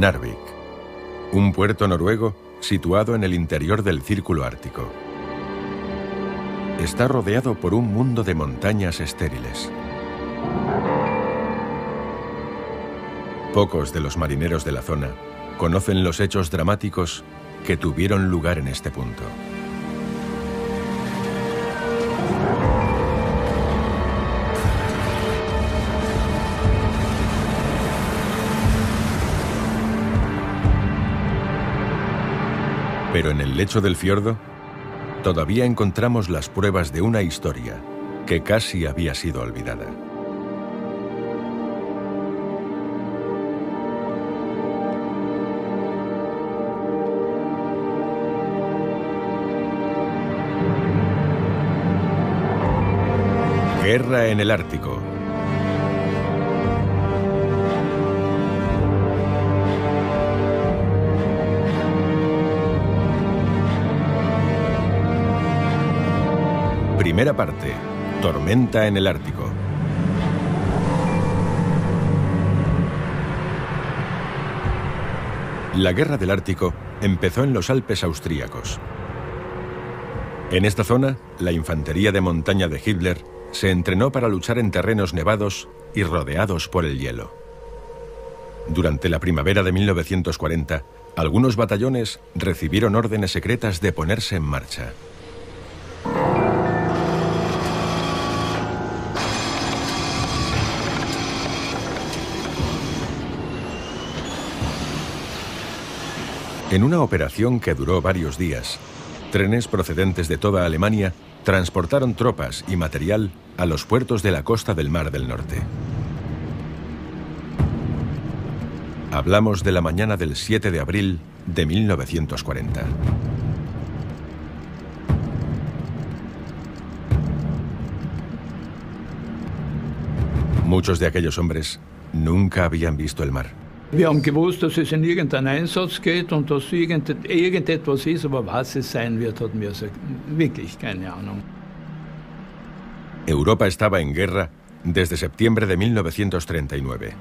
Narvik, un puerto noruego situado en el interior del Círculo Ártico. Está rodeado por un mundo de montañas estériles. Pocos de los marineros de la zona conocen los hechos dramáticos que tuvieron lugar en este punto. Pero en el lecho del fiordo todavía encontramos las pruebas de una historia que casi había sido olvidada. Guerra en el Ártico. Primera parte. Tormenta en el Ártico. La Guerra del Ártico empezó en los Alpes austríacos. En esta zona, la infantería de montaña de Hitler se entrenó para luchar en terrenos nevados y rodeados por el hielo. Durante la primavera de 1940, algunos batallones recibieron órdenes secretas de ponerse en marcha. En una operación que duró varios días, trenes procedentes de toda Alemania transportaron tropas y material a los puertos de la costa del Mar del Norte. Hablamos de la mañana del 7 de abril de 1940. Muchos de aquellos hombres nunca habían visto el mar. Wir haben gewusst, dass es in irgendeinen Einsatz geht und dass irgendetwas ist, aber was es sein wird, hatten wir wirklich keine Ahnung. Europa estaba en guerra desde septiembre de 1939.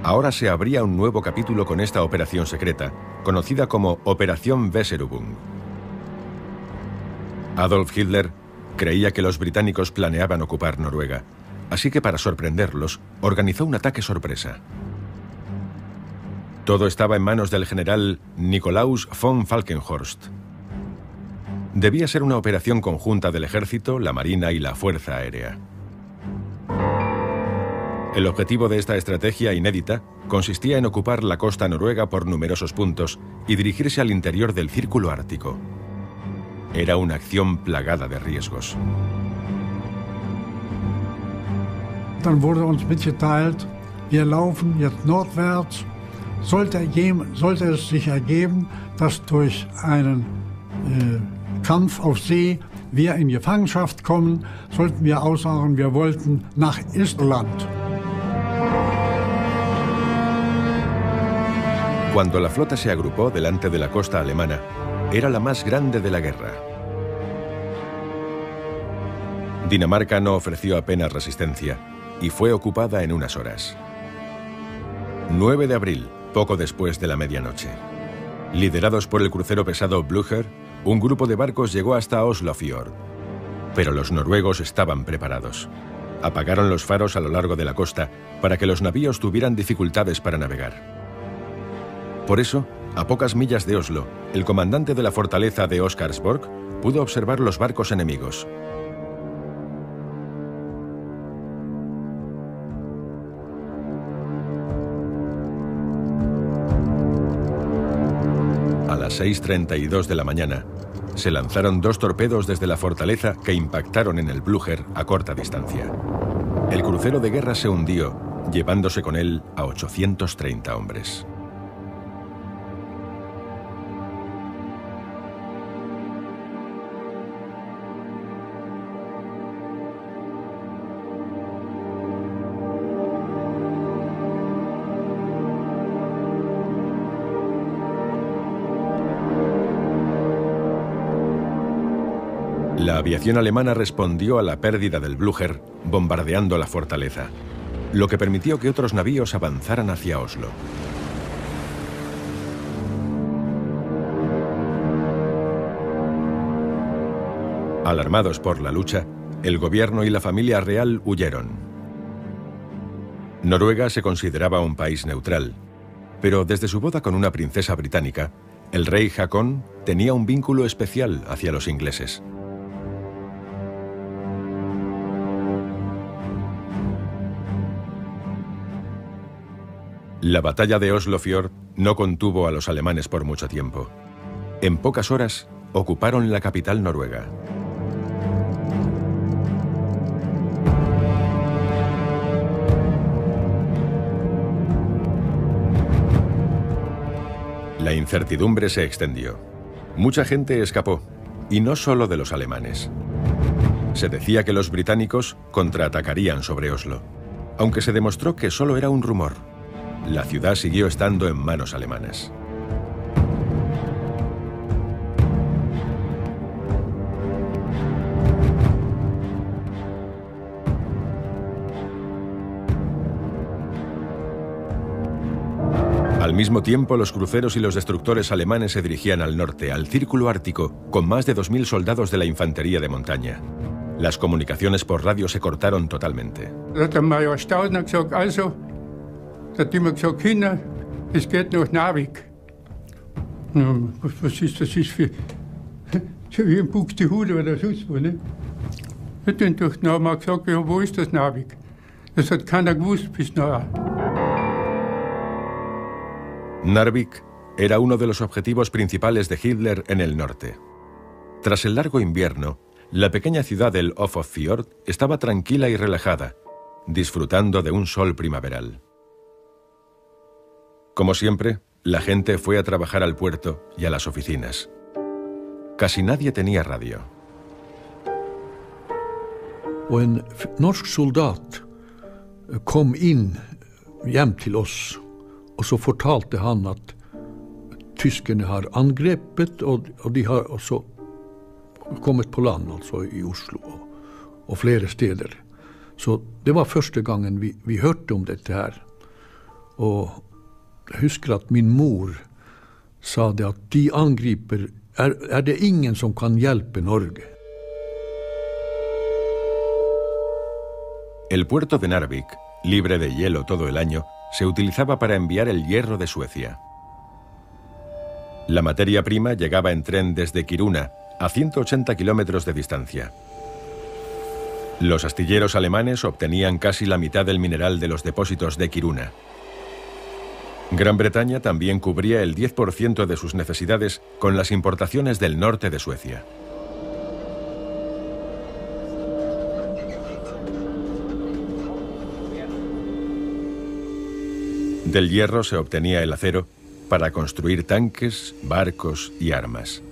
Ahora se abría un nuevo capítulo con esta operación secreta, conocida como Operación Weserübung. Adolf Hitler creía que los británicos planeaban ocupar Noruega, así que para sorprenderlos, organizó un ataque sorpresa. Todo estaba en manos del general Nikolaus von Falkenhorst. Debía ser una operación conjunta del ejército, la marina y la fuerza aérea. El objetivo de esta estrategia inédita consistía en ocupar la costa noruega por numerosos puntos y dirigirse al interior del Círculo Ártico. Era una acción plagada de riesgos. Dann wurde uns mitgeteilt, wir laufen jetzt nordwärts. Sollte es sich ergeben, dass durch einen Kampf auf See wir in Gefangenschaft kommen, sollten wir aussagen, wir wollten nach Estland. Cuando la flota se agrupó delante de la costa alemana, era la más grande de la guerra. Dinamarca no ofreció apenas resistencia y fue ocupada en unas horas. 9 de abril, poco después de la medianoche. Liderados por el crucero pesado Blücher, un grupo de barcos llegó hasta Oslofjord. Pero los noruegos estaban preparados. Apagaron los faros a lo largo de la costa para que los navíos tuvieran dificultades para navegar. Por eso, a pocas millas de Oslo, el comandante de la fortaleza de Oscarsborg pudo observar los barcos enemigos. A las 6:32 de la mañana, se lanzaron 2 torpedos desde la fortaleza que impactaron en el Blücher a corta distancia. El crucero de guerra se hundió, llevándose con él a 830 hombres. La aviación alemana respondió a la pérdida del Blücher bombardeando la fortaleza, lo que permitió que otros navíos avanzaran hacia Oslo. Alarmados por la lucha, el gobierno y la familia real huyeron. Noruega se consideraba un país neutral, pero desde su boda con una princesa británica, el rey Haakon tenía un vínculo especial hacia los ingleses. La batalla de Oslofjord no contuvo a los alemanes por mucho tiempo. En pocas horas ocuparon la capital noruega. La incertidumbre se extendió. Mucha gente escapó, y no solo de los alemanes. Se decía que los británicos contraatacarían sobre Oslo, aunque se demostró que solo era un rumor. La ciudad siguió estando en manos alemanas. Al mismo tiempo, los cruceros y los destructores alemanes se dirigían al norte, al Círculo Ártico, con más de 2000 soldados de la infantería de montaña. Las comunicaciones por radio se cortaron totalmente. Der Major Staudner gesagt, also, hat immer gesagt, Kinder, es geht nach Narvik. Was ist das? Ist für wie ein Buxtehude oder sonst wo, ne? Und dann haben wir gesagt, ja, wo ist das Narvik? Das hat keiner gewusst bis nachher. Narvik era uno de los objetivos principales de Hitler en el norte. Tras el largo invierno, la pequeña ciudad del Ofotfjord estaba tranquila y relajada, disfrutando de un sol primaveral. Como siempre, la gente fue a trabajar al puerto y a las oficinas. Casi nadie tenía radio. Og en norsk soldat kom inn hjem til oss, og så fortalte han at tyskerne har angrepet, og de har også kommet på land, altså i Oslo og flere steder. Så det var første gangen vi hørte om dette her. Og jeg husker at min mor sa det at de angriper, er det ingen som kan hjelpe Norge. El puerto de Narvik, libre de hielo todo el año, se utilizaba para enviar el hierro de Suecia. La materia prima llegaba en tren desde Kiruna, a 180 kilómetros de distancia. Los astilleros alemanes obtenían casi la mitad del mineral de los depósitos de Kiruna. Gran Bretaña también cubría el 10% de sus necesidades con las importaciones del norte de Suecia. Del hierro se obtenía el acero para construir tanques, barcos y armas.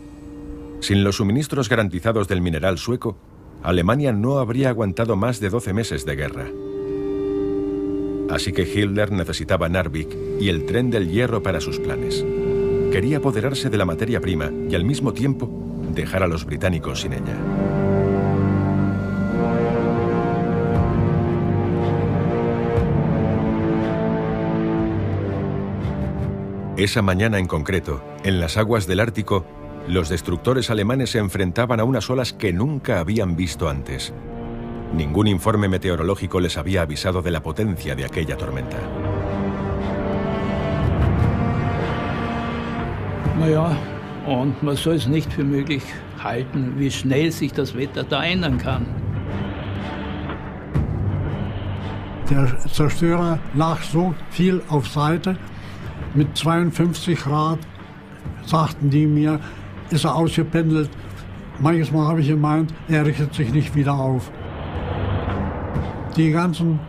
Sin los suministros garantizados del mineral sueco, Alemania no habría aguantado más de 12 meses de guerra. Así que Hitler necesitaba Narvik y el tren del hierro para sus planes. Quería apoderarse de la materia prima y al mismo tiempo dejar a los británicos sin ella. Esa mañana en concreto, en las aguas del Ártico, los destructores alemanes se enfrentaban a unas olas que nunca habían visto antes. Ningún informe meteorológico les había avisado de la potencia de aquella tormenta. Naja, und man soll es nicht für möglich halten, wie schnell sich das Wetter da ändern kann. Der Zerstörer lag so viel auf Seite. Mit 52 Grad, sagten die mir, ist er ausgependelt. Manches Mal habe ich gemeint, er richtet sich nicht wieder auf. Die ganzen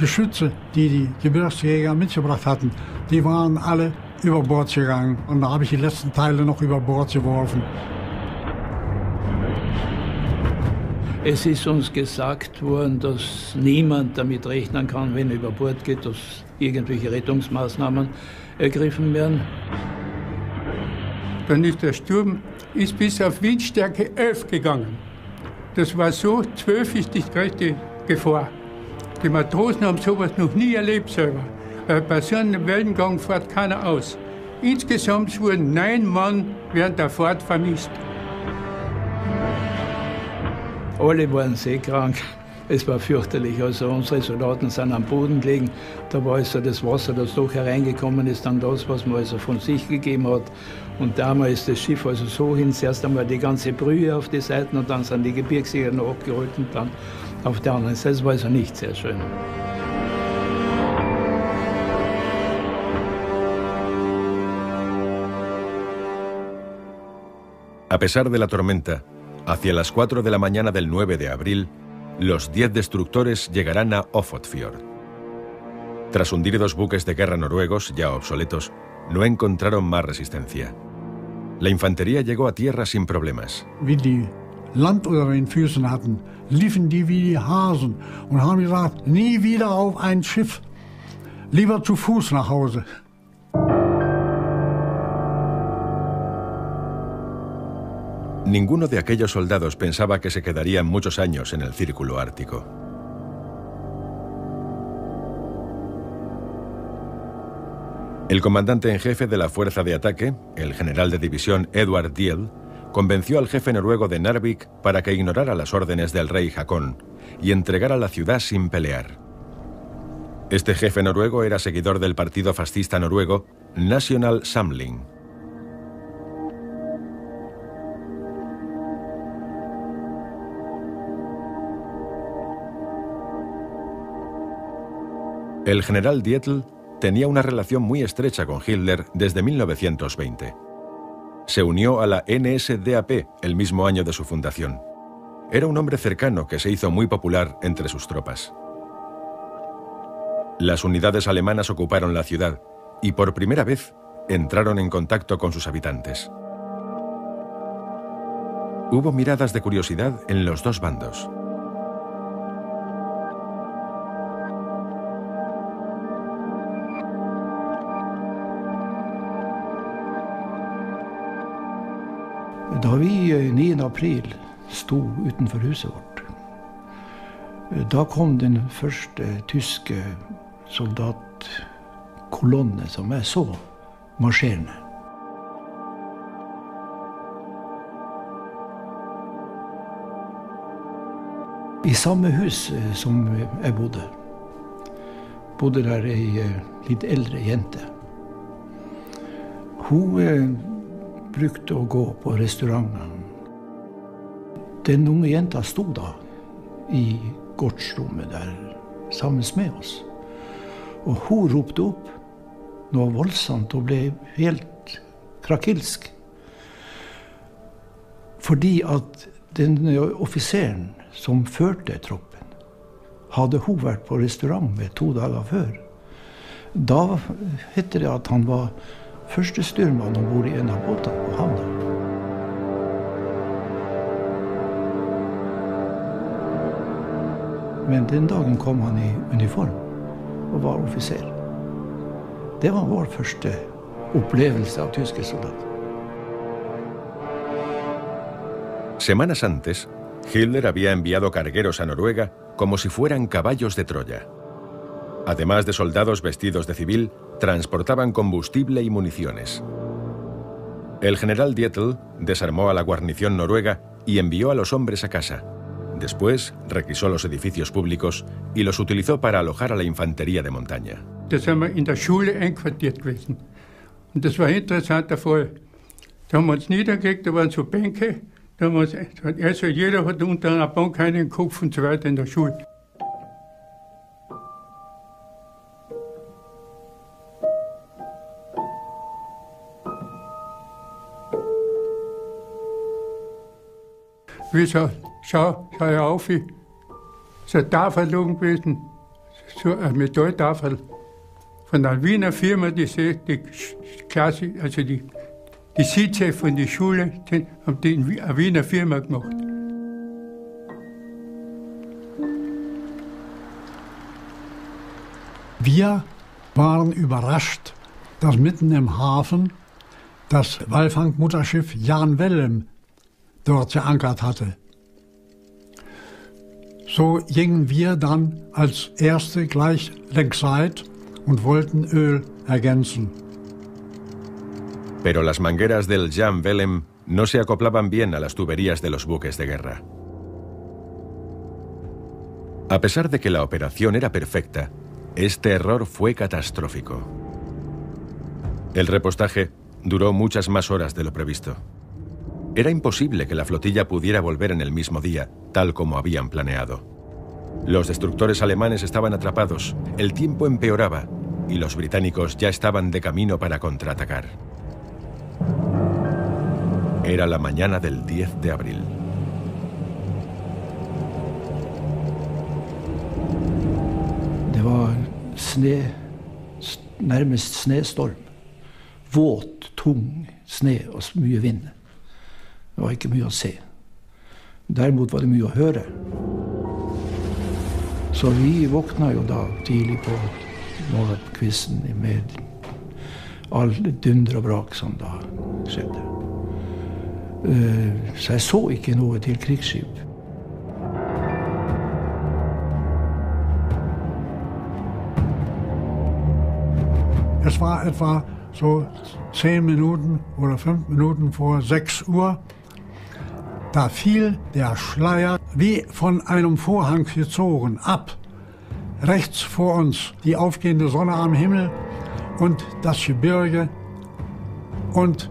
Geschütze, die die Gebirgsjäger mitgebracht hatten, die waren alle über Bord gegangen. Und da habe ich die letzten Teile noch über Bord geworfen. Es ist uns gesagt worden, dass niemand damit rechnen kann, wenn er über Bord geht, dass irgendwelche Rettungsmaßnahmen ergriffen werden. Dann ist der Sturm bis auf Windstärke 11 gegangen. Das war so, 12 ist die größte Gefahr. Die Matrosen haben sowas noch nie erlebt selber. Bei so einem Wellengang fährt keiner aus. Insgesamt wurden 9 Mann während der Fahrt vermisst. Alle waren seekrank. Es war fürchterlich. Also unsere Soldaten sind am Boden gelegen. Da war also das Wasser, das doch hereingekommen ist, dann das, was man also von sich gegeben hat. Und damals ist das Schiff also so hin, zuerst einmal die ganze Brühe auf die Seiten und dann sind die Gebirgsjäger noch abgeholt und dann auf der anderen Seite. Das war also nicht sehr schön. A pesar de la tormenta, hacia las 4 de la mañana del 9 de abril, los 10 destructores llegarán a Ofotfjord. Tras hundir 2 buques de guerra noruegos, ya obsoletos, no encontraron más resistencia. La infantería llegó a tierra sin problemas. Wie die Land unter den Füßen hatten, liefen die wie die Hasen und haben gesagt, nie wieder auf ein Schiff, lieber zu Fuß nach Hause. Ninguno de aquellos soldados pensaba que se quedarían muchos años en el círculo ártico. El comandante en jefe de la fuerza de ataque, el general de división Edvard Diel, convenció al jefe noruego de Narvik para que ignorara las órdenes del rey Haakon y entregara la ciudad sin pelear. Este jefe noruego era seguidor del partido fascista noruego National Samling. El general Dietl tenía una relación muy estrecha con Hitler desde 1920. Se unió a la NSDAP el mismo año de su fundación. Era un hombre cercano que se hizo muy popular entre sus tropas. Las unidades alemanas ocuparon la ciudad y por primera vez entraron en contacto con sus habitantes. Hubo miradas de curiosidad en los 2 bandos. Da vi 9. april sto utenfor huset vårt, da kom den første tyske soldatkolonne som jeg så marsjerende. I samme hus som jeg bodde der ei litt eldre jente. Hun brukte å gå på restauranten. Den unge jenta sto da i gårdsrommet der sammen med oss. Og hun ropte opp noe voldsomt og ble helt krakilsk. Fordi at den offiseren som førte troppen, hadde hun vært på restaurant med 2 dager før. Da heter det at han var første styrmann ombord i en av båtene på havna. Men den dagen kom han i uniform og var offiser. Det var vår første opplevelse av tyske soldater. Semanas antes, Hitler había enviado cargueros a Noruega como si fueran caballos de Troya. Además de soldados vestidos de civil, transportaban combustible y municiones. El general Dietl desarmó a la guarnición noruega y envió a los hombres a casa. Después requisó los edificios públicos y los utilizó para alojar a la infantería de montaña. Da sind wir in der Schule einquartiert gewesen. Und das war ein interessanter Fall. Da haben wir uns niedergelegt, da waren so Bänke. Da haben wir uns, also jeder hat unter einer Bank einen Kopf und so weiter in der Schule. Wie so, schau auf, so eine Tafel gewesen, so eine Metalltafel von einer Wiener Firma, die Klasse, also die Sitze von der Schule, haben die eine Wiener Firma gemacht. Wir waren überrascht, dass mitten im Hafen das Walfangmutterschiff Jan Wellem dort geankert hatte. So gingen wir dann als Erste gleich längsseit und wollten Öl ergänzen. Pero las mangueras del Jan Wellem no se acoplaban bien a las tuberías de los buques de guerra. A pesar de que la operación era perfecta, este error fue catastrófico. El repostaje duró muchas más horas de lo previsto. Era imposible que la flotilla pudiera volver en el mismo día, tal como habían planeado. Los destructores alemanes estaban atrapados, el tiempo empeoraba y los británicos ya estaban de camino para contraatacar. Era la mañana del 10 de abril. Det var nærmest snestorm. Våt, tung sne og mye vind. Det var ikke mye å se. Derimot var det mye å høre. Så vi våkna jo da tidlig på morgenkvisten med all dunder og brak som da skjedde. Så jeg så ikke noe til krigsskip. Es war etwa so 10 Minuten oder 5 Minuten vor 6 Uhr. Da fiel der Schleier wie von einem Vorhang gezogen ab. Rechts vor uns die aufgehende Sonne am Himmel und das Gebirge. Und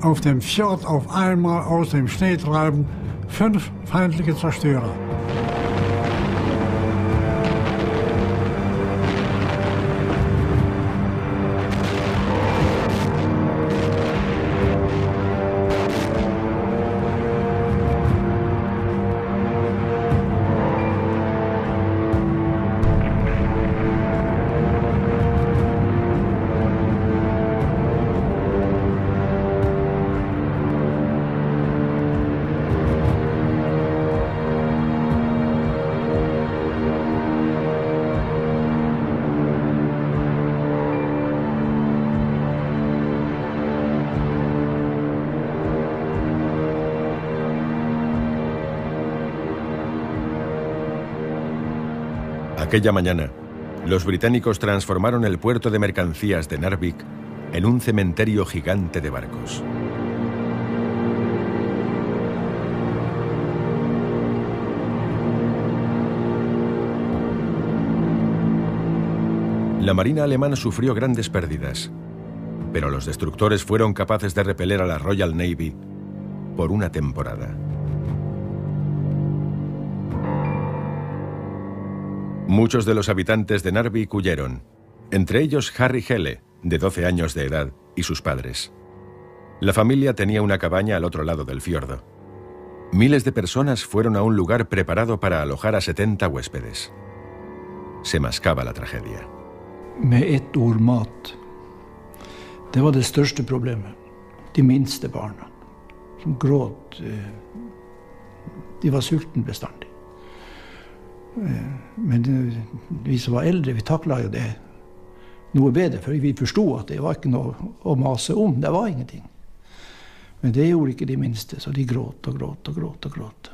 auf dem Fjord auf einmal aus dem Schnee treiben 5 feindliche Zerstörer. Aquella mañana, los británicos transformaron el puerto de mercancías de Narvik en un cementerio gigante de barcos. La marina alemana sufrió grandes pérdidas, pero los destructores fueron capaces de repeler a la Royal Navy por una temporada. Muchos de los habitantes de Narvik huyeron, entre ellos Harry Helle, de 12 años de edad, y sus padres. La familia tenía una cabaña al otro lado del fiordo. Miles de personas fueron a un lugar preparado para alojar a 70 huéspedes. Se mascaba la tragedia. Med ett ord mat. Det var det største problemet. De minste barna som gråt. De var sultne bestandig. Men vi som var eldre, vi takla jo det noe bedre, for vi forstod at det var ikke noe å mase om, det var ingenting. Men det gjorde ikke de minste, så de gråt og gråt og gråt og gråt.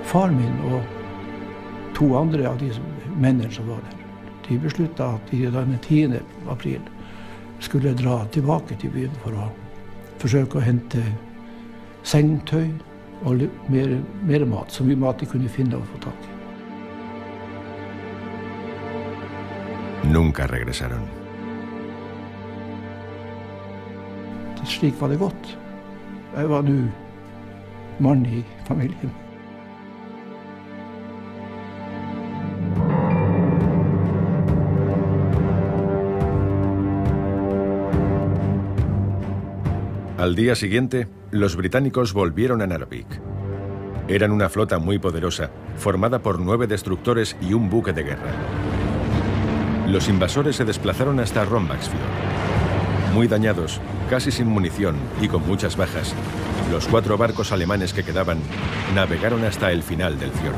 Far min og 2 andre av de mennene som var der, de besluttet at de den 10. april skulle dra tilbake til byen for å forsøke å hente sengetøy og mer mat, så mye mat de kunne finne og få tak i. Nunca regresaron. Slik var det gått. Jeg var nå mann i familien. Al día siguiente, los británicos volvieron a Narvik. Eran una flota muy poderosa, formada por 9 destructores y un buque de guerra. Los invasores se desplazaron hasta Rombaksfjord. Muy dañados, casi sin munición y con muchas bajas, los 4 barcos alemanes que quedaban navegaron hasta el final del fiordo.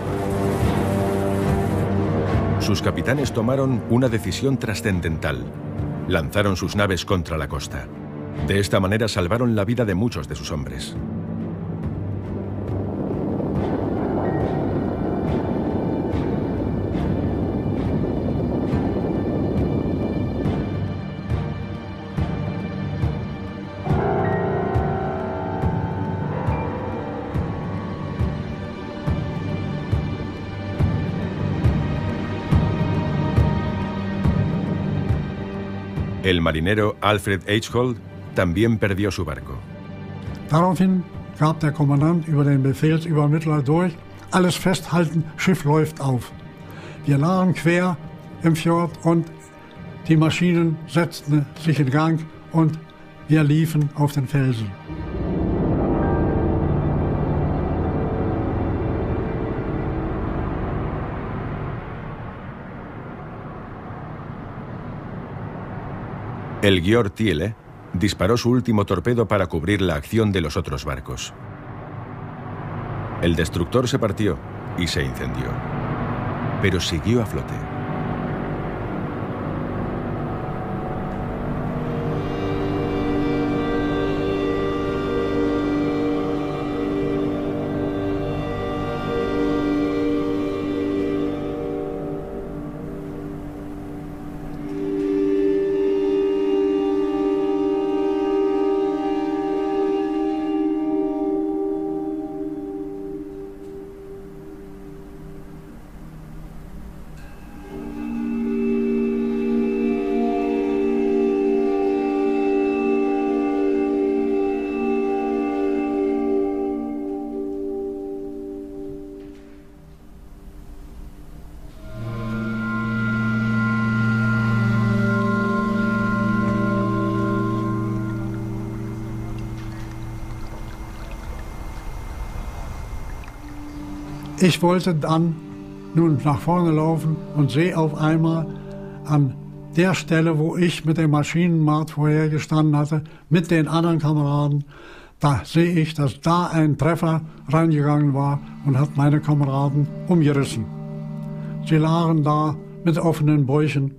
Sus capitanes tomaron una decisión trascendental. Lanzaron sus naves contra la costa. De esta manera salvaron la vida de muchos de sus hombres. El marinero Alfred Eichhold también perdió su barco. Daraufhin gab der Kommandant über den Befehlsübermittler durch: alles festhalten, Schiff läuft auf. Wir lagen quer im Fjord und die Maschinen setzten sich in Gang und wir liefen auf den Felsen. El Georg Thiele disparó su último torpedo para cubrir la acción de los otros barcos. El destructor se partió y se incendió, pero siguió a flote. Ich wollte dann nun nach vorne laufen und sehe auf einmal an der Stelle, wo ich mit dem Maschinenmarkt vorher gestanden hatte, mit den anderen Kameraden, da sehe ich, dass da ein Treffer reingegangen war und hat meine Kameraden umgerissen. Sie lagen da mit offenen Bäuchen.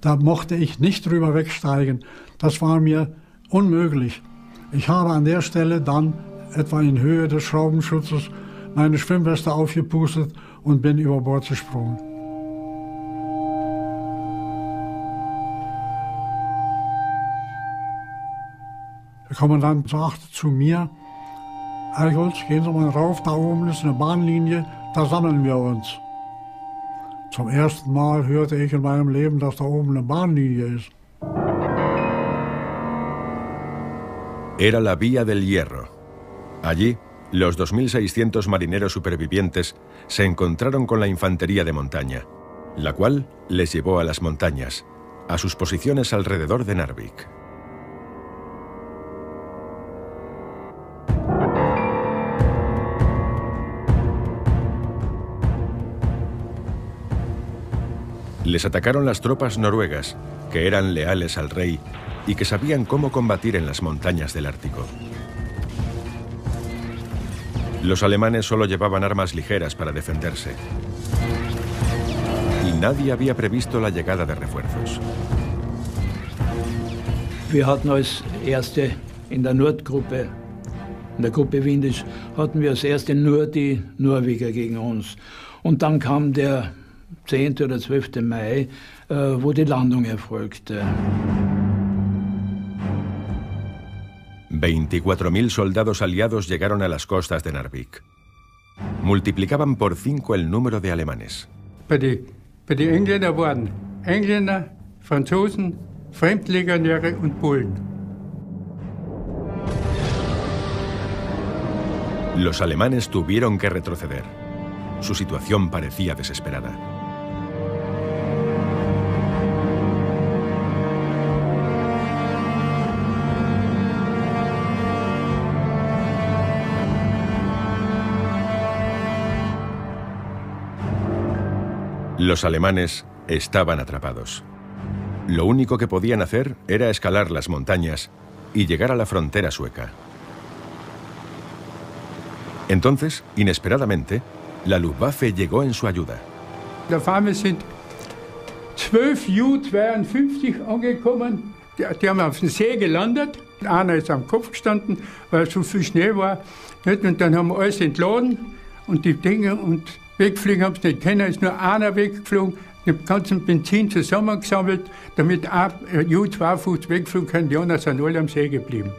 Da mochte ich nicht drüber wegsteigen. Das war mir unmöglich. Ich habe an der Stelle dann etwa in Höhe des Schraubenschutzes meine Schwimmweste aufgepustet und bin über Bord gesprungen. Der Kommandant sagte zu mir: Eichholz, gehen Sie mal rauf, da oben ist eine Bahnlinie, da sammeln wir uns. Zum ersten Mal hörte ich in meinem Leben, dass da oben eine Bahnlinie ist. Era la Vía del Hierro. Allí, los 2.600 marineros supervivientes se encontraron con la infantería de montaña, la cual les llevó a las montañas, a sus posiciones alrededor de Narvik. Les atacaron las tropas noruegas, que eran leales al rey y que sabían cómo combatir en las montañas del Ártico. Los alemanes solo llevaban armas ligeras para defenderse. Y nadie había previsto la llegada de refuerzos. Wir hatten als Erste in der Nordgruppe, in der Gruppe Windisch, hatten wir als Erste nur die Norweger gegen uns. Und dann kam der 10. oder 12. Mai, wo die Landung erfolgte. 24.000 soldados aliados llegaron a las costas de Narvik. Multiplicaban por 5 el número de alemanes. Bei den Engländern waren Engländer, Franzosen, Fremdlegionäre und Polen. Los alemanes tuvieron que retroceder. Su situación parecía desesperada. Los alemanes estaban atrapados. Lo único que podían hacer era escalar las montañas y llegar a la frontera sueca. Entonces, inesperadamente, la Luftwaffe llegó en su ayuda. Auf einmal sind 12 Ju-52 angekommen. Die haben auf dem See gelandet. Einer ist am Kopf gestanden, weil so viel Schnee war. Und dann haben wir alles entladen und die Dinge und wegfliegen haben sie nicht können. Ist nur einer weggeflogen, den ganzen Benzin zusammengesammelt, damit ein Ju-52 wegfliegen kann. Die anderen sind alle am See geblieben.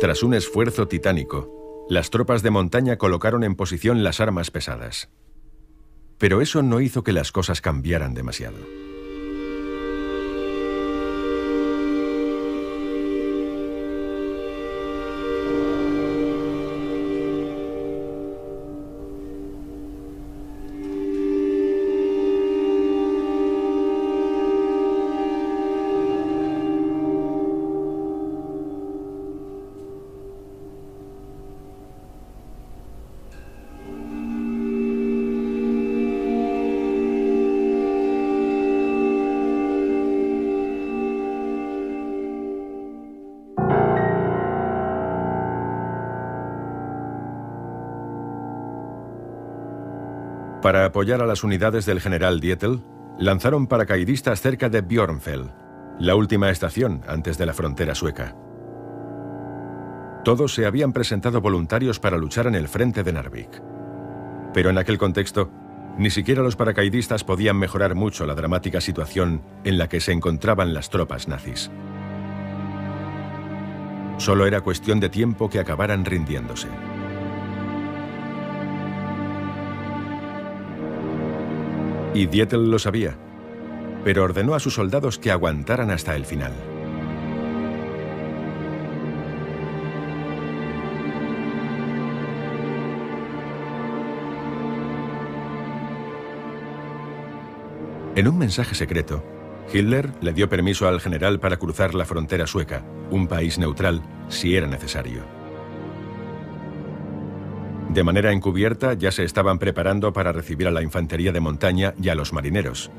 Tras un esfuerzo titánico, las tropas de montaña colocaron en posición las armas pesadas. Pero eso no hizo que las cosas cambiaran demasiado. Para apoyar a las unidades del general Dietl, lanzaron paracaidistas cerca de Björnfell, la última estación antes de la frontera sueca. Todos se habían presentado voluntarios para luchar en el frente de Narvik. Pero en aquel contexto, ni siquiera los paracaidistas podían mejorar mucho la dramática situación en la que se encontraban las tropas nazis. Solo era cuestión de tiempo que acabaran rindiéndose. Y Dietl lo sabía, pero ordenó a sus soldados que aguantaran hasta el final. En un mensaje secreto, Hitler le dio permiso al general para cruzar la frontera sueca, un país neutral, si era necesario. De manera encubierta ya se estaban preparando para recibir a la infantería de montaña y a los marineros.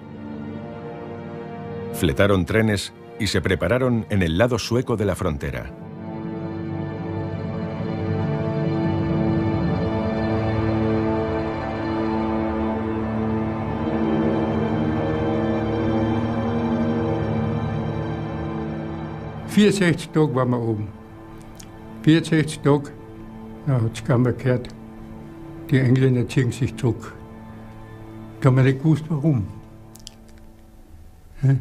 Fletaron trenes y se prepararon en el lado sueco de la frontera. ...64 Tage waren wir oben. 64 Tage, da hat es keiner gehört. Die Engländer ziehen sich zurück. Da haben wir nicht gewusst, warum. Ja?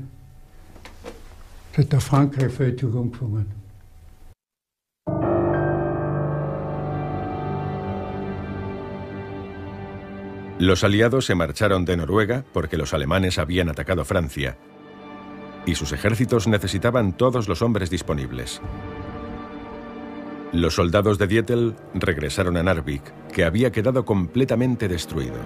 Das hat der Frankreich-Feldzug angefangen. Los aliados se marcharon de Noruega porque los alemanes habían atacado Francia y sus ejércitos necesitaban todos los hombres disponibles. Los soldados de Dietl regresaron a Narvik, que había quedado completamente destruido.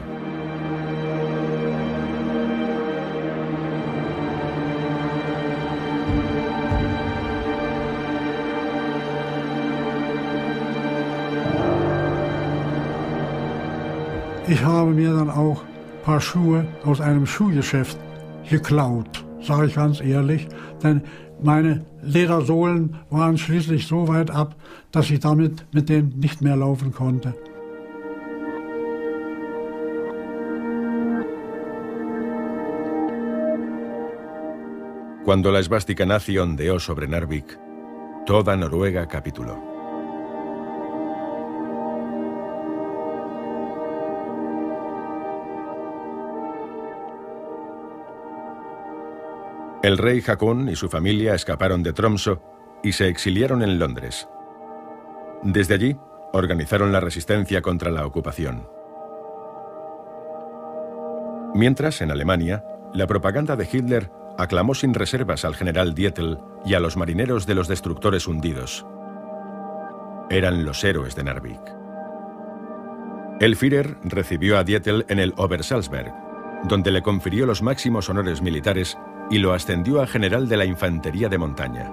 Ich habe mir dann auch ein paar Schuhe aus einem Schuhgeschäft geklaut, sage ich ganz ehrlich, denn meine Ledersohlen waren schließlich so weit ab, dass ich damit mit denen nicht mehr laufen konnte. Cuando la esvástica nazi ondeó sobre Narvik, toda Noruega capituló. El rey Haakon y su familia escaparon de Tromsø y se exiliaron en Londres. Desde allí, organizaron la resistencia contra la ocupación. Mientras, en Alemania, la propaganda de Hitler aclamó sin reservas al general Dietl y a los marineros de los destructores hundidos. Eran los héroes de Narvik. El Führer recibió a Dietl en el Obersalzberg, donde le confirió los máximos honores militares y lo ascendió a general de la infantería de montaña.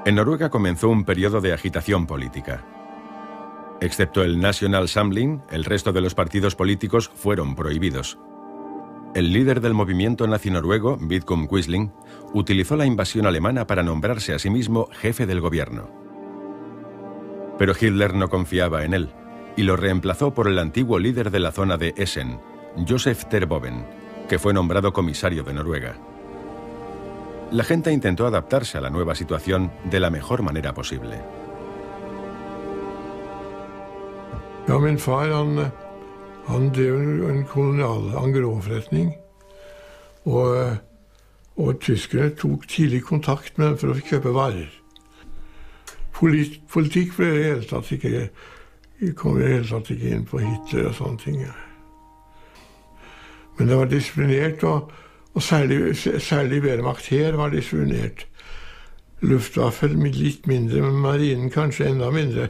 En Noruega comenzó un periodo de agitación política. Excepto el National Samling, el resto de los partidos políticos fueron prohibidos. El líder del movimiento nazi noruego, Vidkun Quisling, utilizó la invasión alemana para nombrarse a sí mismo jefe del gobierno. Pero Hitler no confiaba en él y lo reemplazó por el antiguo líder de la zona de Essen, Josef Terboven, que fue nombrado comisario de Noruega. La gente intentó adaptarse a la nueva situación de la mejor manera posible. Ja, min far han drev en kolonial engrosforretning Og tyskerne tok tidlig kontakt med dem for å kjøpe varer. Politikk ble i hele tatt ikke, kom i hele tatt ikke inn på Hitler og sånne ting. Men det var disiplinert, og særlig Wehrmacht her var disiplinert. Luftwaffe litt mindre, men marinen kanskje enda mindre.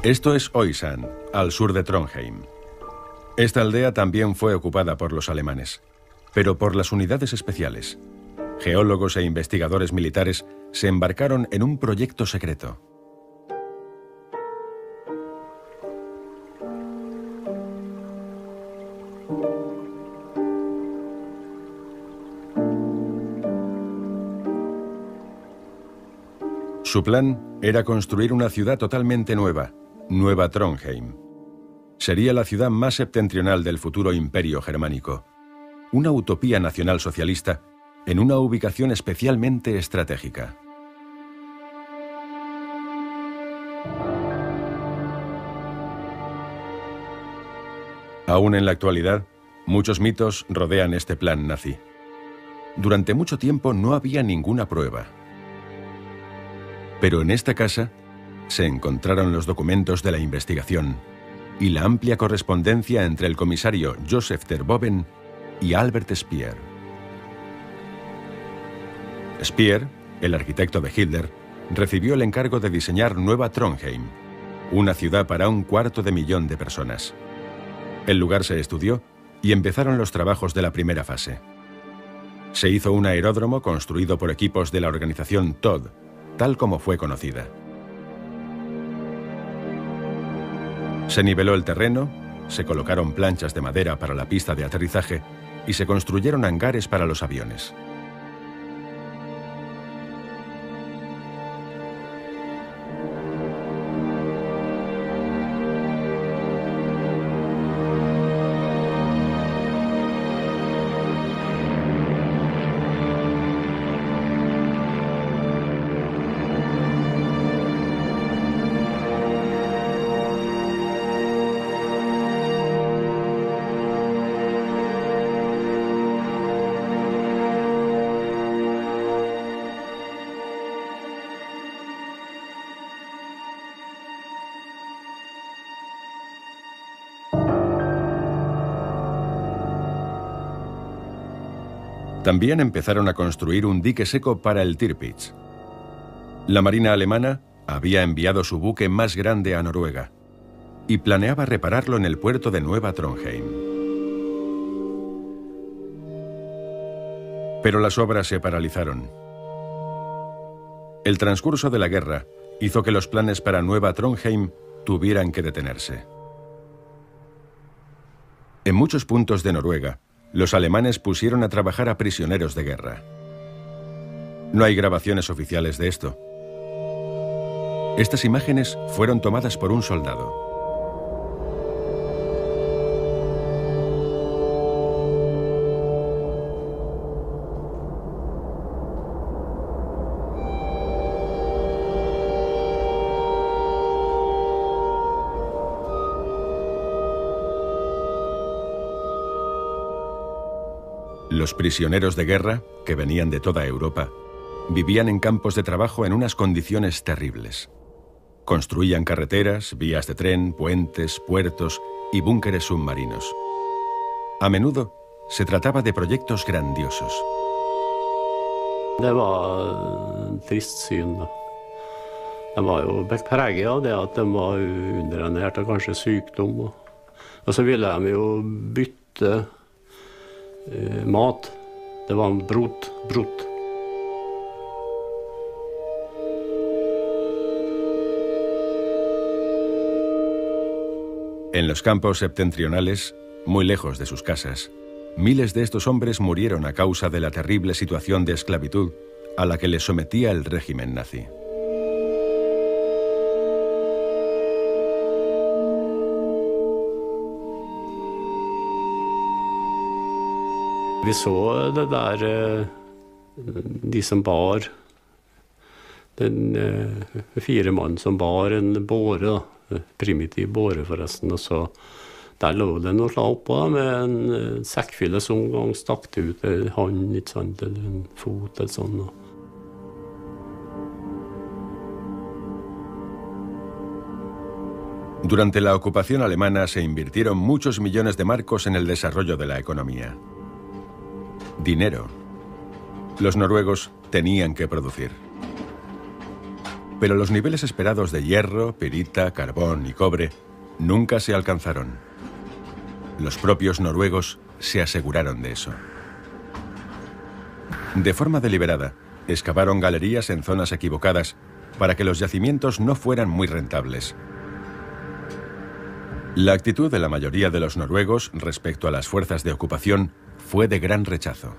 Esto es Oysand, al sur de Trondheim. Esta aldea también fue ocupada por los alemanes, pero por las unidades especiales. Geólogos e investigadores militares se embarcaron en un proyecto secreto. Su plan era construir una ciudad totalmente nueva, Nueva Trondheim. Sería la ciudad más septentrional del futuro imperio germánico. Una utopía nacional socialista en una ubicación especialmente estratégica. Aún en la actualidad, muchos mitos rodean este plan nazi. Durante mucho tiempo no había ninguna prueba. Pero en esta casa se encontraron los documentos de la investigación y la amplia correspondencia entre el comisario Joseph Terboven y Albert Speer. Speer, el arquitecto de Hitler, recibió el encargo de diseñar Nueva Trondheim, una ciudad para 250.000 de personas. El lugar se estudió y empezaron los trabajos de la primera fase. Se hizo un aeródromo construido por equipos de la organización Todd, tal como fue conocida. Se niveló el terreno, se colocaron planchas de madera para la pista de aterrizaje y se construyeron hangares para los aviones. También empezaron a construir un dique seco para el Tirpitz. La Marina alemana había enviado su buque más grande a Noruega y planeaba repararlo en el puerto de Nueva Trondheim. Pero las obras se paralizaron. El transcurso de la guerra hizo que los planes para Nueva Trondheim tuvieran que detenerse. En muchos puntos de Noruega, los alemanes pusieron a trabajar a prisioneros de guerra. No hay grabaciones oficiales de esto. Estas imágenes fueron tomadas por un soldado. Los prisioneros de guerra, que venían de toda Europa, vivían en campos de trabajo en unas condiciones terribles. Construían carreteras, vías de tren, puentes, puertos y búnkeres submarinos. A menudo se trataba de proyectos grandiosos. Det var trist syn, da. De var jo preget av det at de var underernært og kanskje sykdom. Og så ville de jo bytte mat. Det var brot. En los campos septentrionales, muy lejos de sus casas, miles de estos hombres murieron a causa de la terrible situación de esclavitud a la que les sometía el régimen nazi. Vi så det der, de som bar, den 4 mann som bar en båre, primitiv båre forresten, og så Der lå det noe slag oppå da, med en sekkfylle som en gang stakk det ut en hånd, ikke sant, eller en fot eller sånn. Durante la ocupación alemana se invirtieron muchos millones de marcos en el desarrollo de la economía. Dinero. Los noruegos tenían que producir. Pero los niveles esperados de hierro, pirita, carbón y cobre nunca se alcanzaron. Los propios noruegos se aseguraron de eso. De forma deliberada, excavaron galerías en zonas equivocadas para que los yacimientos no fueran muy rentables. La actitud de la mayoría de los noruegos respecto a las fuerzas de ocupación fue de gran rechazo.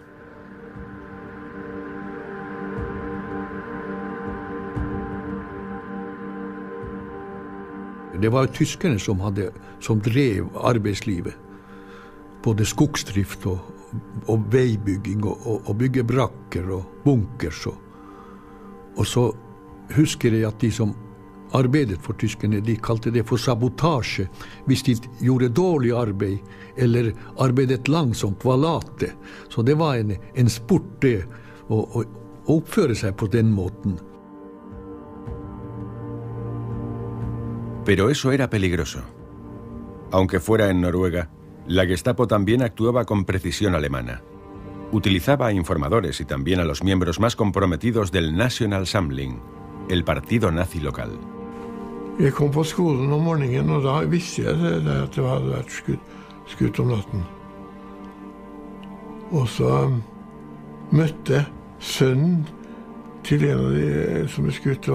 Det var tyskerne som drev arbeidslivet. Både skogsdrift og veibygging og bygge brakker og bunkers. Og så husker jeg at de som arbeidet for tyskerne, de kalte det for sabotasje. Hvis de gjorde dårlig arbeid eller arbeidet langsomt, var late. Så det var en sport det, å oppføre seg på den måten. Pero eso era peligroso. Aunque fuera en Noruega, la Gestapo también actuaba con precisión alemana. Utilizaba a informadores y también a los miembros más comprometidos del National Samling, el partido nazi local. Jeg kom på skolen om morgenen, og da visste jeg at det hadde vært skutt om natten. Og så møtte sønnen til en av de som ble skutt.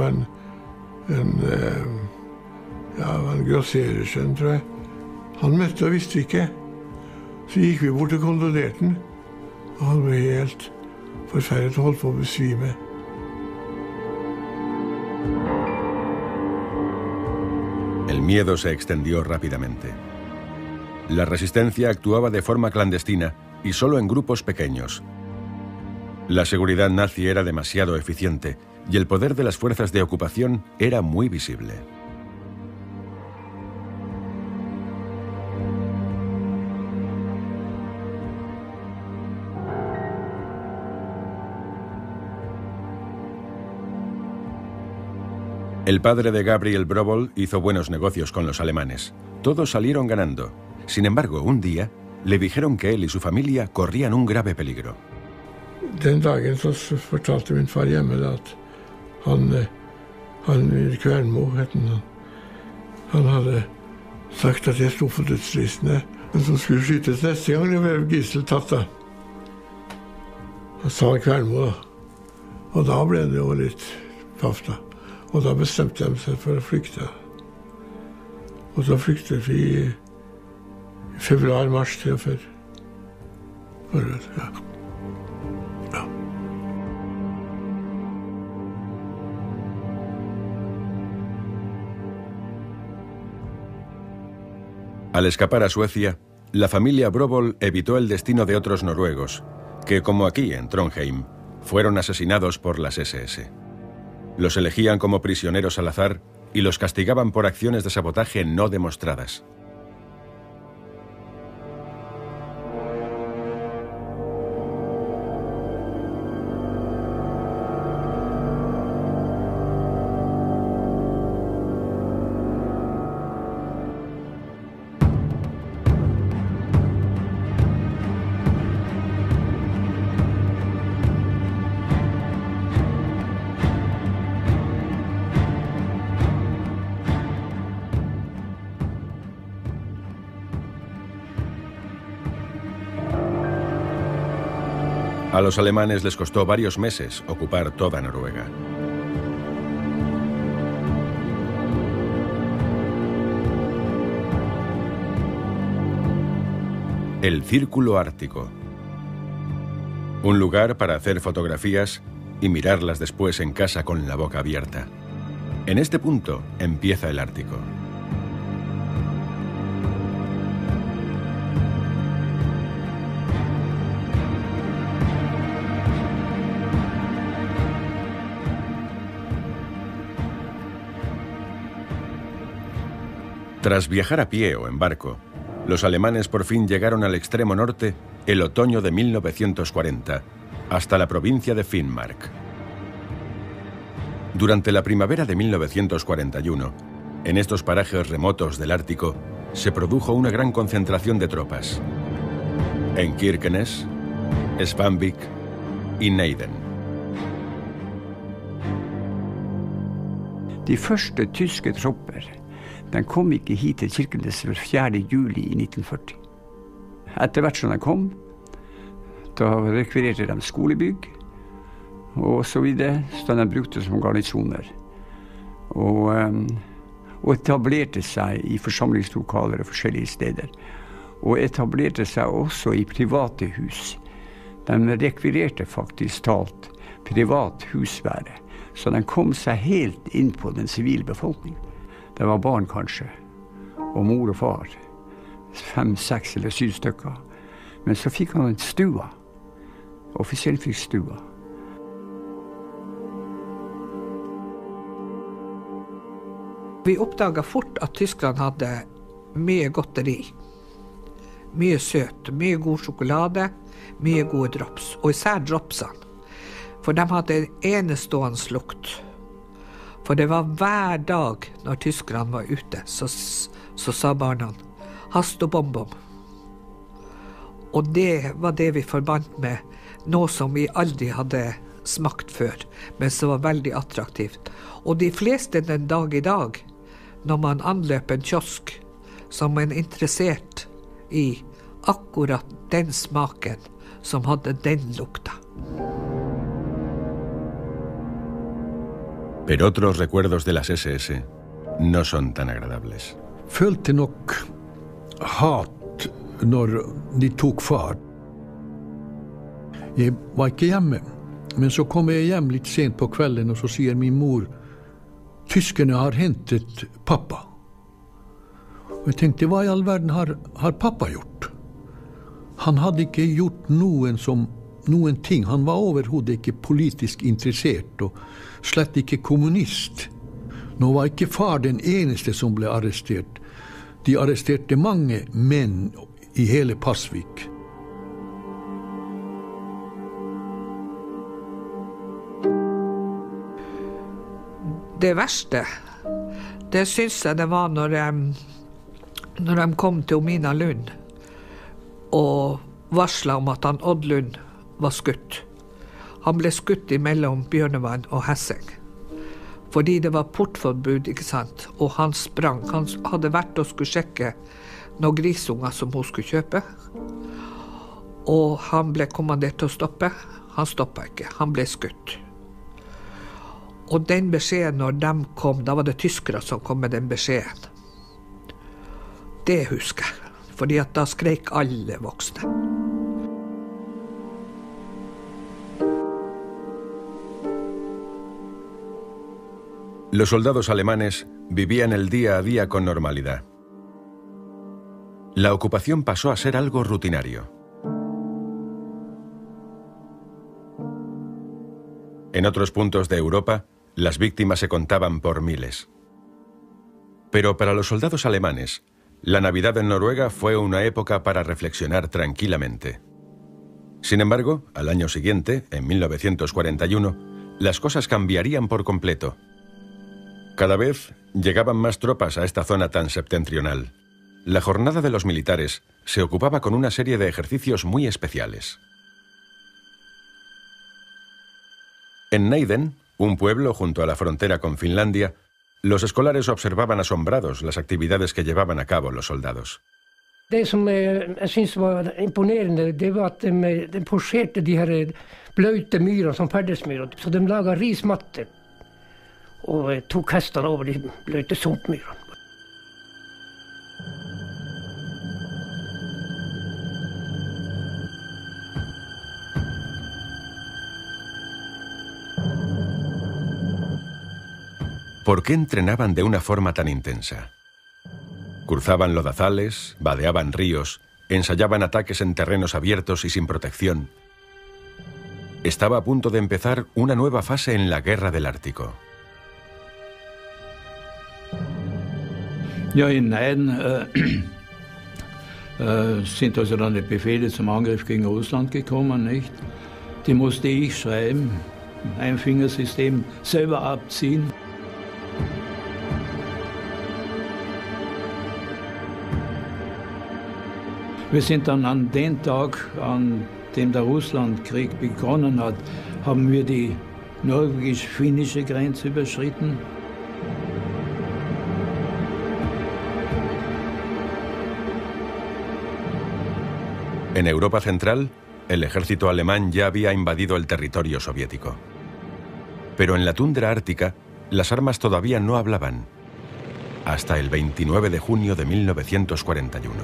Det var en grosserersønn, tror jeg. Han møtte og visste ikke. Så gikk vi bort og kondolerte den. Og han ble helt forferdet og holdt på å besvime. El miedo se extendió rápidamente. La resistencia actuaba de forma clandestina y solo en grupos pequeños. La seguridad nazi era demasiado eficiente y el poder de las fuerzas de ocupación era muy visible. El padre de Gabriel Brovold hizo buenos negocios con los alemanes. Todos salieron ganando. Sin embargo, un día le dijeron que él y su familia corrían un grave peligro. Den dagen så fortalte min far hjemme at han Kvernmo, han hadde sagt at jeg stod for dødslistene, men som skulle skytes neste gang det ble gissel tatt da. Han sa Kvernmo da. Og da ble det jo litt paff da. Og da bestemte de seg for å flykte. Og så flyktet vi i februar-mars 43. Ja. Al escapar a Suecia, la familia Brovold evitó el destino de otros noruegos, que, como aquí en Trondheim, fueron asesinados por las SS. Los elegían como prisioneros al azar y los castigaban por acciones de sabotaje no demostradas. A los alemanes les costó varios meses ocupar toda Noruega. El Círculo Ártico. Un lugar para hacer fotografías y mirarlas después en casa con la boca abierta. En este punto empieza el Ártico. Tras viajar a pie o en barco, Los alemanes por fin llegaron al extremo norte el otoño de 1940, hasta la provincia de Finnmark. Durante la primavera de 1941, en estos parajes remotos del Ártico, se produjo una gran concentración de tropas. En Kirkenes, Svanvik y Neiden. De første tyske tropper den kom ikke hit til Kirkenes før 4. juli i 1940. Etter hvert som de kom, da rekvirerte de skolebygg og så videre, så de brukte som garnisoner. Og etablerte seg i forsamlingslokaler og forskjellige steder. Og etablerte seg også i private hus. De rekvirerte faktisk talt privat husvære, så de kom seg helt inn på den sivile befolkningen. Det var barn kanskje, og mor og far, 5, 6 eller 7 stykker. Men så fikk han en stua, offisielt fikk stua. Vi oppdaget fort at Tyskland hadde mye godteri, mye søt, mye god sjokolade, mye gode drops, og især dropsene. For de hadde en enestående lukt. For det var hver dag når tyskerne var ute, så sa barna, hast og bom-bom. Og det var det vi forbandt med noe som vi aldri hadde smakt før, men som var veldig attraktivt. Og de fleste den dag i dag, når man anløper en kiosk, som er interessert i akkurat den smaken som hadde den lukta. Pero otros recuerdos de las SS no son tan agradables. Følte nok hat når de tok far. Jeg var ikke hjemme, men så kom jeg hjem litt sent på kvelden, og så sier min mor, tyskerne har hentet pappa. Og jeg tenkte, hva i all verden har pappa gjort? Han hadde ikke gjort noen ting. Han var overhodet ikke politisk interessert, og slett ikke kommunist. Nå var ikke far den eneste som ble arrestert. De arresterte mange menn i hele Pasvik. Det verste, det synes jeg det var når de kom til Omina Lund og varslet om at han Odd Lund var skutt. Han ble skutt mellom Bjørnevann og Hesseng. Fordi det var portforbud, ikke sant? Og han sprang. Han hadde vært og skulle sjekke noen grisunger som hun skulle kjøpe. Og han ble kommandert til å stoppe. Han stoppet ikke. Han ble skutt. Og den beskjeden når de kom, da var det tyskere som kom med den beskjeden. Det husker jeg. Fordi at da skrek alle voksne. Los soldados alemanes vivían el día a día con normalidad. La ocupación pasó a ser algo rutinario. En otros puntos de Europa, las víctimas se contaban por miles. Pero para los soldados alemanes, la Navidad en Noruega fue una época para reflexionar tranquilamente. Sin embargo, al año siguiente, en 1941, las cosas cambiarían por completo. Cada vez llegaban más tropas a esta zona tan septentrional. La jornada de los militares se ocupaba con una serie de ejercicios muy especiales. En Neiden, un pueblo junto a la frontera con Finlandia, los escolares observaban asombrados las actividades que llevaban a cabo los soldados. Det som jeg synes var imponerende, det var at de posjerte de her bløte myrer som ferdsmyrer, så de laget rismatter og tok hestene over de bløte sumpmyrene. ¿Por qué entrenaban de una forma tan intensa? Cruzaban lodazales, vadeaban ríos, ensayaban ataques en terrenos abiertos y sin protección. Estaba a punto de empezar una nueva fase en la guerra del Ártico. Ja, i Neiden Sind also dann die Befehle zum Angriff gegen Russland gekommen, nicht? Die musste ich schreiben, ein Einfingersystem selber abziehen. Wir sind dann an den Tag, an dem der Russlandkrieg begonnen hat, haben wir die norwegisch-finnische Grenze überschritten. En Europa Central, el ejército alemán ya había invadido el territorio soviético. Pero en la tundra ártica, las armas todavía no hablaban. Hasta el 29 de junio de 1941.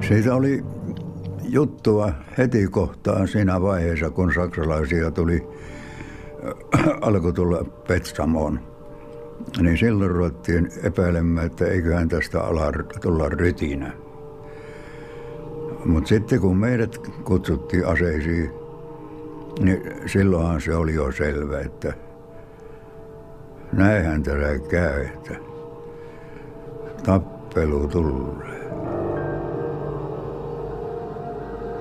Siitä oli juttua heti kohtaan siinä vaiheessa, kun saksalaisia alkoi tulla Petsamoon. Niin silloin ruvettiin epäilemään, että eiköhän tästä tulla rytinä. Mutta sitten kun meidät kutsuttiin aseisiin, niin silloinhan se oli jo selvä, että näinhän tätä käy, että tappelu tulee.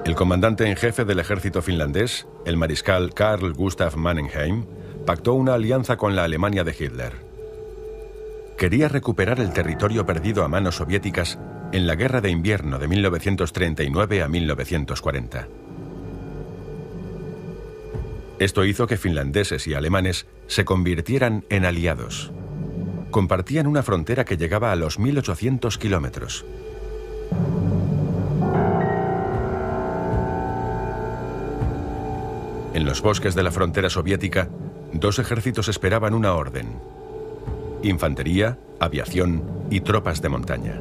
El comandante en jefe del ejército finlandés, el mariscal Carl Gustav Mannerheim, pactó una alianza con la Alemania de Hitler. Quería recuperar el territorio perdido a manos soviéticas en la Guerra de Invierno de 1939 a 1940. Esto hizo que finlandeses y alemanes se convirtieran en aliados. Compartían una frontera que llegaba a los 1800 kilómetros. En los bosques de la frontera soviética, dos ejércitos esperaban una orden: infantería, aviación y tropas de montaña.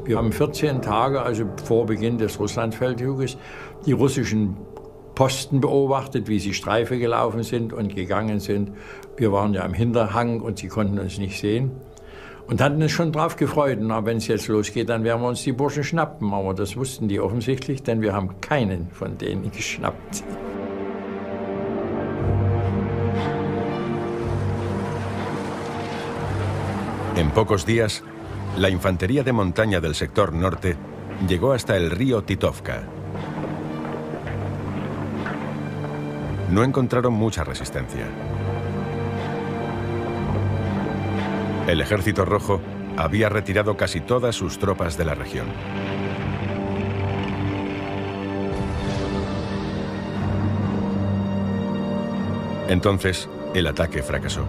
Wir haben 14 Tage, also vor Beginn des Russlandfeldzuges, die russischen Posten beobachtet, wie sie Streife gelaufen sind und gegangen sind. Wir waren ja am Hinterhang und sie konnten uns nicht sehen. Und hatten uns schon drauf gefreut, na, wenn es jetzt losgeht, dann werden wir uns die Burschen schnappen. Aber das wussten die offensichtlich, denn wir haben keinen von denen geschnappt. En pocos días, la infantería de montaña del sector norte llegó hasta el río Titovka. No encontraron mucha resistencia. El Ejército Rojo había retirado casi todas sus tropas de la región. Entonces, el ataque fracasó.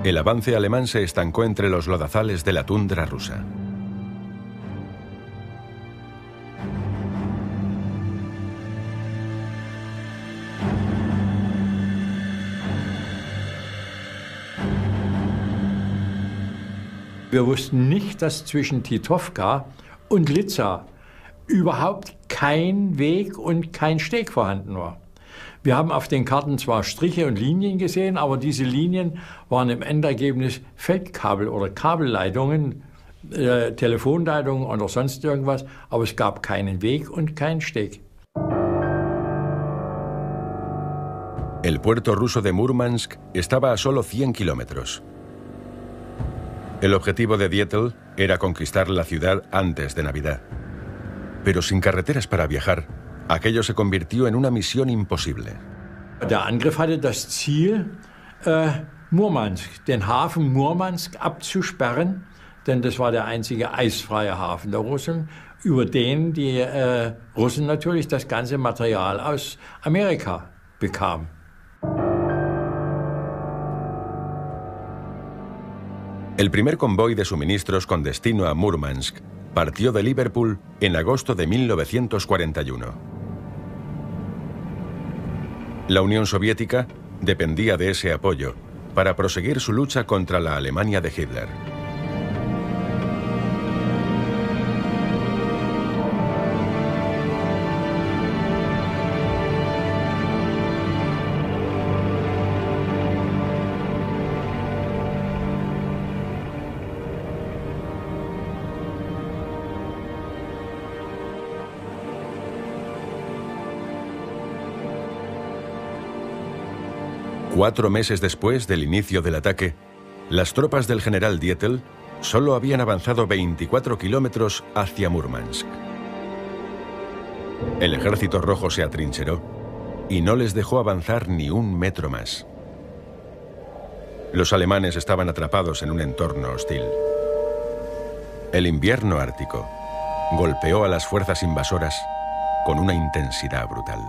El avance alemán se estancó entre los lodazales de la tundra rusa. Wir wussten nicht, dass zwischen Titovka und Liza überhaupt kein Weg und kein Steg vorhanden war. Wir haben auf den Karten zwar Striche und Linien gesehen, aber diese Linien waren im Endergebnis Feldkabel oder Kabelleitungen, Telefonleitungen oder sonst irgendwas, aber es gab keinen Weg und keinen Steg. El puerto ruso de Murmansk estaba a solo 100 kilómetros. El objetivo de Dietl era conquistar la ciudad antes de Navidad. Pero sin carreteras para viajar, aquello se convirtió en una misión imposible. Der Angriff hatte das Ziel, Murmansk, den Hafen Murmansk abzusperren, denn das war der einzige eisfreie Hafen der Russen, über den die Russen natürlich das ganze Material aus Amerika bekamen. El primer convoy de suministros con destino a Murmansk partió de Liverpool en agosto de 1941. La Unión Soviética dependía de ese apoyo para proseguir su lucha contra la Alemania de Hitler. 4 meses después del inicio del ataque, las tropas del general Dietl solo habían avanzado 24 kilómetros hacia Murmansk. El ejército rojo se atrincheró y no les dejó avanzar ni un metro más. Los alemanes estaban atrapados en un entorno hostil. El invierno ártico golpeó a las fuerzas invasoras con una intensidad brutal.